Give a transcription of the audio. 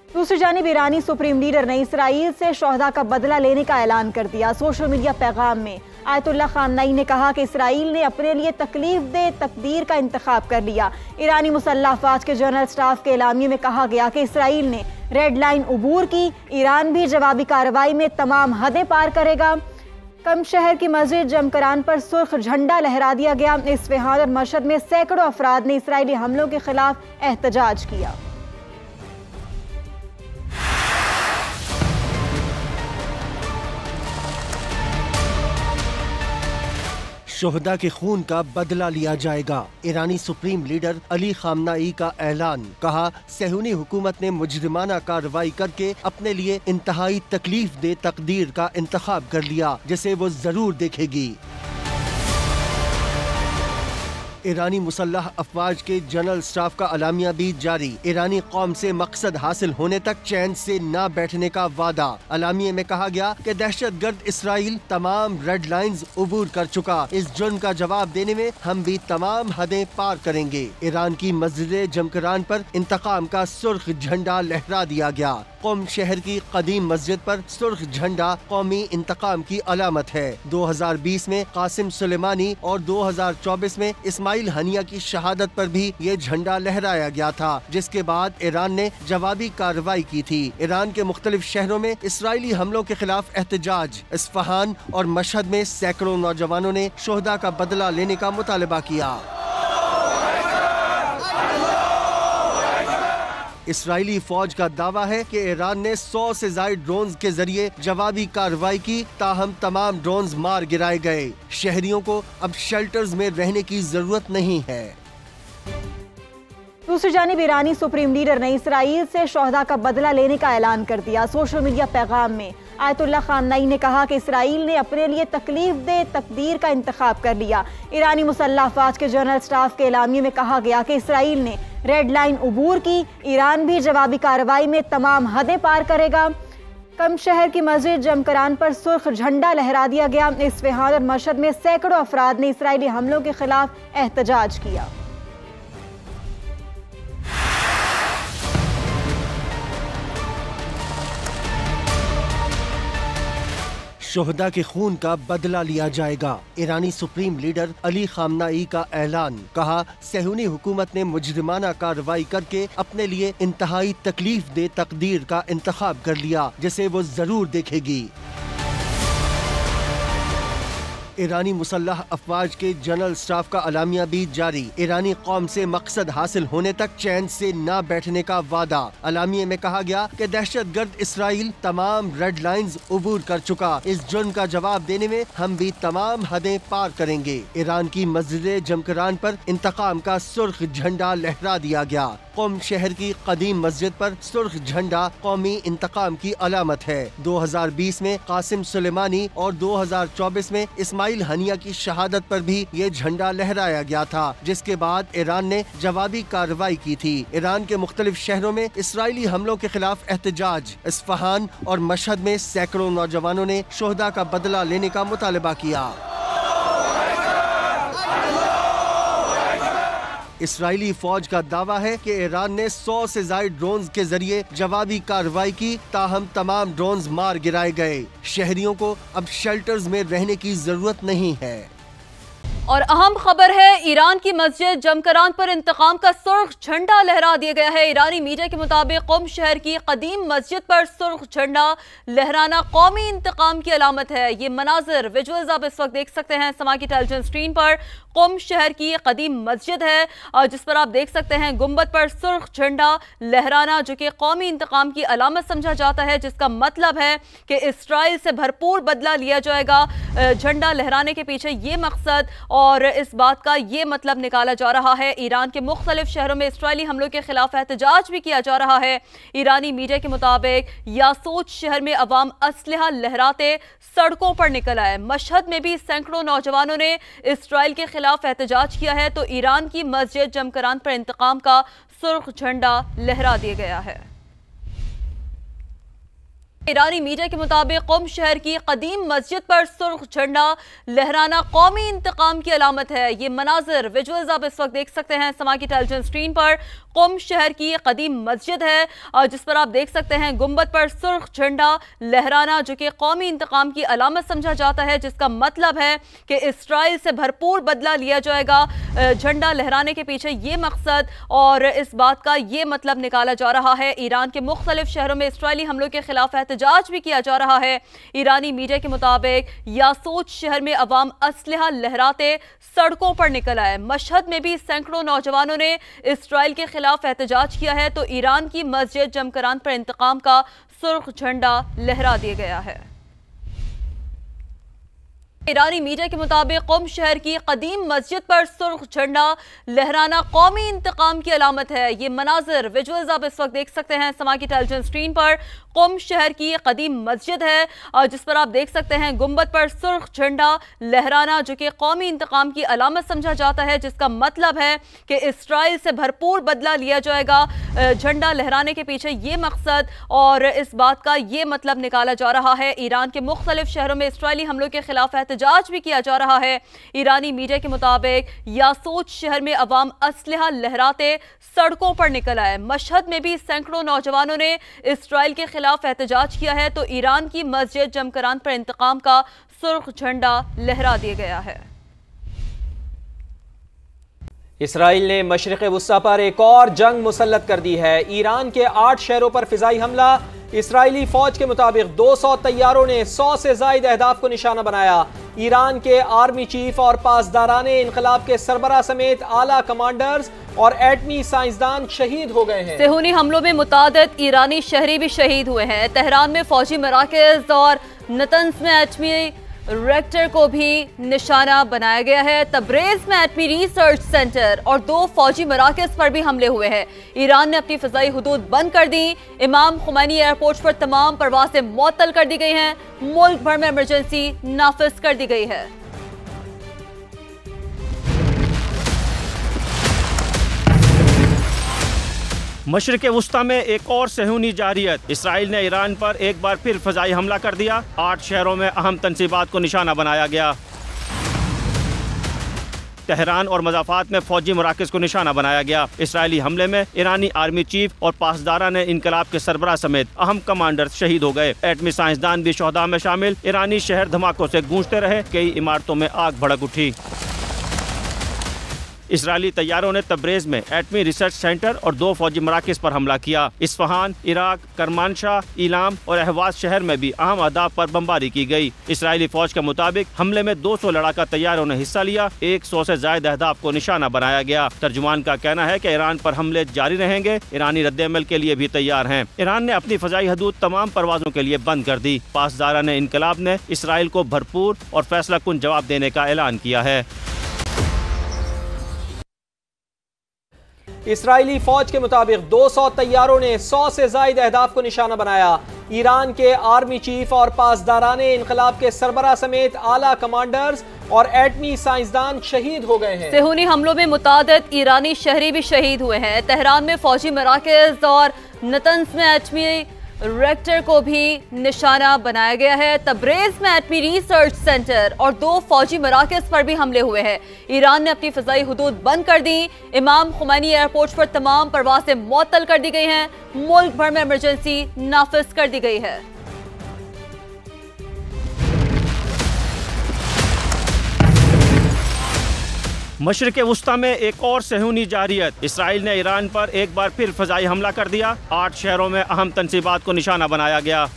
दूसरी जानिब ईरानी supreme leader ने इसराइल से शोहदा का बदला लेने का ऐलान कर दिया। सोशल मीडिया पैगाम में आयतुल्लाह खामनई ने कहा कि इसराइल ने अपने लिए तकलीफ दे तकदीर का इंतखाब कर लिया। ईरानी मुसल्लह अफवाज के जनरल स्टाफ के एलामिये में कहा गया कि इसराइल ने रेड लाइन उबूर की, ईरान भी जवाबी कार्रवाई में तमाम हदें पार करेगा। कम शहर की मस्जिद जमकरान पर सुर्ख झंडा लहरा दिया गया। इस्फहान और मशहद में सैकड़ों अफराद ने इसराइली हमलों के खिलाफ एहतजाज किया। शोहदा के खून का बदला लिया जाएगा। ईरानी सुप्रीम लीडर अली खामनाई का ऐलान। कहा, सहूनी हुकूमत ने मुजरिमाना कार्रवाई करके अपने लिए इंतहाई तकलीफ दे तकदीर का इंतखाब कर लिया, जिसे वो जरूर देखेगी। ईरानी मुसल्लह अफवाज के जनरल स्टाफ का अलामिया भी जारी। ईरानी कौम से मकसद हासिल होने तक चैन से न बैठने का वादा। अलामिये में कहा गया कि दहशतगर्द इसराइल तमाम रेड लाइंस उबूर कर चुका। इस जुर्म का जवाब देने में हम भी तमाम हदें पार करेंगे। ईरान की मस्जिद जमकरान पर इंतकाम का सुर्ख झंडा लहरा दिया गया। क़ुम शहर की कदीम मस्जिद पर सुर्ख झंडा कौमी इंतकाम की अलामत है। 2020 में कासिम सुलेमानी और 2024 में इस्माइल हनिया की शहादत पर भी ये झंडा लहराया गया था, जिसके बाद ईरान ने जवाबी कार्रवाई की थी। ईरान के मुख्तलिफ शहरों में इसराइली हमलों के खिलाफ एहतजाज। इस्फहान और मशहद में सैकड़ों नौजवानों ने शोहदा का बदला लेने का मुतालबा किया। इसराइली फौज का दावा है कि ईरान ने 100 से ज्यादा ड्रोन्स के जरिए जवाबी कार्रवाई की, ताहम तमाम ड्रोन्स मार गिराए गए। शहरियों को अब शेल्टर्स में रहने की जरूरत नहीं है। दूसरी जानिब ईरानी सुप्रीम लीडर ने इसराइल से शोहदा का बदला लेने का ऐलान कर दिया। सोशल मीडिया पैगाम में आयतुल्लाह खामनई ने कहा कि इसराइल ने अपने लिए तकलीफ दे तकदीर का इंतखाब कर लिया। ईरानी मुसल्लह अफवाज के जनरल स्टाफ के एलामिये में कहा गया कि इसराइल ने रेड लाइन उबूर की, ईरान भी जवाबी कार्रवाई में तमाम हदें पार करेगा। कम शहर की मस्जिद जमकरान पर सुर्ख झंडा लहरा दिया गया। इस्फहान और मशहद में सैकड़ों अफराद ने इसराइली हमलों के खिलाफ एहतजाज किया। शोहदा के खून का बदला लिया जाएगा। ईरानी सुप्रीम लीडर अली खामनाई का ऐलान। कहा, सहूनी हुकूमत ने मुजरिमाना कार्रवाई करके अपने लिए इंतहाई तकलीफ दे तकदीर का इंतखाब कर लिया, जिसे वो जरूर देखेगी। ईरानी मुसल्लह अफवाज के जनरल स्टाफ का अलामिया भी जारी। ईरानी कौम से मकसद हासिल होने तक चैन से न बैठने का वादा। अलामिये में कहा गया कि दहशतगर्द इसराइल तमाम रेड लाइंस उबूर कर चुका। इस जुर्म का जवाब देने में हम भी तमाम हदें पार करेंगे। ईरान की मस्जिद जमकरान पर इंतकाम का सुर्ख झंडा लहरा दिया गया। क़ुम शहर की कदीम मस्जिद पर सुर्ख झंडा कौमी इंतकाम की अलामत है। 2020 में कासिम सुलेमानी और 2024 में इस्माइल हनिया की शहादत पर भी ये झंडा लहराया गया था, जिसके बाद ईरान ने जवाबी कार्रवाई की थी। ईरान के मुख्तलिफ शहरों में इसराइली हमलों के खिलाफ एहतजाज। इस्फहान और मशहद में सैकड़ों नौजवानों ने शोहदा का बदला लेने का मुतालबा किया। इसराइली फौज का दावा है कि ईरान ने 100 से ज्यादा ड्रोन्स के जरिए जवाबी कार्रवाई की, ताहम तमाम ड्रोन्स मार गिराए गए। शहरियों को अब शेल्टर्स में रहने की जरूरत नहीं है। और अहम खबर है, ईरान की मस्जिद जमकरान पर इंतकाम का सुर्ख झंडा लहरा दिया गया है। ईरानी मीडिया के मुताबिक क़ुम शहर की कदीम मस्जिद पर सुर्ख झंडा लहराना कौमी इंतकाम की अलामत है। ये मनाजिर विजुअल्स आप इस वक्त देख सकते हैं समा की टेलीविजन स्क्रीन पर। क़ुम शहर की कदीम मस्जिद है और जिस पर आप देख सकते हैं गुंबद पर सुर्ख झंडा लहराना, जो कि कौमी इंतकाम की अलामत समझा जाता है, जिसका मतलब है कि इसराइल से भरपूर बदला लिया जाएगा। झंडा लहराने के पीछे ये मकसद और इस बात का ये मतलब निकाला जा रहा है। ईरान के मुख्तलिफ शहरों में इसराइली हमलों के खिलाफ एहतजाज भी किया जा रहा है। ईरानी मीडिया के मुताबिक यासूज शहर में अवाम असलहा लहराते सड़कों पर निकल आए। मशहद में भी सैकड़ों नौजवानों ने इसराइल के खिलाफ एहतजाज किया है, तो ईरान की मस्जिद जमकरान पर इंतकाम का सुर्ख झंडा लहरा दिया गया है। ईरानी मीडिया के मुताबिक क़ुम शहर की कदीम मस्जिद पर सुर्ख झंडा लहराना कौमी इंतकाम की अलामत है। ये मनाजिर विजुअल्स आप इस वक्त देख सकते हैं समा की टेलीविजन स्क्रीन पर। क़ुम शहर की कदीम मस्जिद है और जिस पर आप देख सकते हैं गुंबद पर सुर्ख झंडा लहराना, जो कि कौमी इंतकाम की अलामत समझा जाता है, जिसका मतलब है कि इसराइल से भरपूर बदला लिया जाएगा। झंडा लहराने के पीछे ये मकसद और इस बात का ये मतलब निकाला जा रहा है। ईरान के मुख्तलिफ शहरों में इसराइली हमलों के खिलाफ एहतजाज भी किया जा रहा है। ईरानी मीडिया के मुताबिक यासूज शहर में अवाम असलहा लहराते सड़कों पर निकल आए। मशहद में भी सैकड़ों नौजवानों ने इसराइल के खिलाफ एहतजाज किया है, तो ईरान की मस्जिद जमकरान पर इंतकाम का सुर्ख झंडा लहरा दिया गया है। ईरानी मीडिया के मुताबिक क़ुम शहर की कदीम मस्जिद पर सुर्ख झंडा लहराना कौमी इंतकाम की अलामत है। ये मनाजिर विजुअल्स आप इस वक्त देख सकते हैं समा की टेलीविजन स्क्रीन पर। क़ुम शहर की कदीम मस्जिद है और जिस पर आप देख सकते हैं गुंबद पर सुर्ख झंडा लहराना, जो कि कौमी इंतकाम की अलामत समझा जाता है, जिसका मतलब है कि इसराइल से भरपूर बदला लिया जाएगा। झंडा लहराने के पीछे ये मकसद और इस बात का ये मतलब निकाला जा रहा है। ईरान के मुख्तलिफ शहरों में इसराइली हमलों के खिलाफ एहतजाज भी किया जा रहा है। ईरानी मीडिया के मुताबिक यासूज शहर में अवाम असलहा लहराते सड़कों पर निकल आए। मशहद में भी सैकड़ों नौजवानों ने इसराइल के खिलाफ एहतजाज किया है, तो ईरान की मस्जिद जमकरान पर इंतकाम का सुर्ख झंडा लहरा दिया गया है। इसराइल ने मशरिक़ वुस्ता पर एक और जंग मुसल्लत कर दी है। ईरान के 8 शहरों पर फिजाई हमला। इसराइली फौज के मुताबिक 200 तैयारों ने 100 से ज़ायद अहदाफ को निशाना बनाया। ईरान के आर्मी चीफ और पासदाराने इनकलाब के सरबराह समेत आला कमांडर्स और एटमी साइंसदान शहीद हो गए हैं। सेहूनी हमलों में मुतादिद ईरानी शहरी भी शहीद हुए हैं। तेहरान में फौजी मराकज़ और नतंस में एटमी रिएक्टर को भी निशाना बनाया गया है। तब्रेज़ में एटमी रिसर्च सेंटर और 2 फौजी मराकज़ पर भी हमले हुए हैं। ईरान ने अपनी फ़िज़ाई हुदूद बंद कर दी। इमाम खुमैनी एयरपोर्ट पर तमाम परवाज़ें मुअत्तल कर दी गई हैं। मुल्क भर में इमरजेंसी नाफिज कर दी गई है। मशरिक़ वुस्ता में एक और सेहूनी जारियत। इसराइल ने ईरान पर एक बार फिर फ़िज़ाई हमला कर दिया। 8 शहरों में अहम तनसीबात को निशाना बनाया गया। तेहरान और मज़ाफ़ात में फौजी मराकज़ को निशाना बनाया गया। इसराइली हमले में ईरानी आर्मी चीफ और पासदाराने इनकलाब के सरबराह समेत अहम कमांडर्स शहीद हो गए। एटमी साइंसदान भी शोहदा में शामिल। ईरानी शहर धमाकों से गूंजते रहे। कई इमारतों में आग भड़क उठी। इसराइली तैयारों ने तब्रेज़ में एटमी रिसर्च सेंटर और 2 फौजी मराकज़ पर हमला किया। इस्फहान, इराक, करमानशाह, इलाम और अहवाज शहर में भी अहम अहदाफ पर बमबारी की गई। इसराइली फौज के मुताबिक हमले में 200 लड़ाका तैयारों ने हिस्सा लिया। 100 से ज़ायद अहदाफ को निशाना बनाया गया। तर्जुमान का कहना है कि ईरान पर हमले जारी रहेंगे। ईरानी रद्द-ए-अमल के लिए भी तैयार हैं। ईरान ने अपनी फ़ज़ाई हदूद तमाम परवाज़ों के लिए बंद कर दी। पासदाराने इनकलाब ने इसराइल को भरपूर और फैसला कुन जवाब देने का ऐलान किया है। इसराइली फौज के मुताबिक 200 तैयारों ने 100 से ज़ायद अहदाफ को निशाना बनाया। ईरान के आर्मी चीफ और पासदाराने इनकलाब के सरबराह समेत आला कमांडर्स और एटमी साइंसदान शहीद हो गए हैं। सेहूनी हमलों में मुतादिद ईरानी शहरी भी शहीद हुए हैं। तेहरान में फौजी मराकज़ और नतंस में एटमी रिएक्टर को भी निशाना बनाया गया है। तब्रेज़ में एटमी रिसर्च सेंटर और 2 फौजी मराकज़ पर भी हमले हुए हैं। ईरान ने अपनी फ़िज़ाई हुदूद बंद कर दी। इमाम खुमैनी एयरपोर्ट पर तमाम परवाज़ें मुअत्तल कर दी गई हैं। मुल्क भर में इमरजेंसी नाफिज कर दी गई है। मशरिक़ वुस्ता में एक और सेहूनी जारियत। इसराइल ने ईरान पर एक बार फिर फ़िज़ाई हमला कर दिया। 8 शहरों में अहम तनसीबात को निशाना बनाया गया।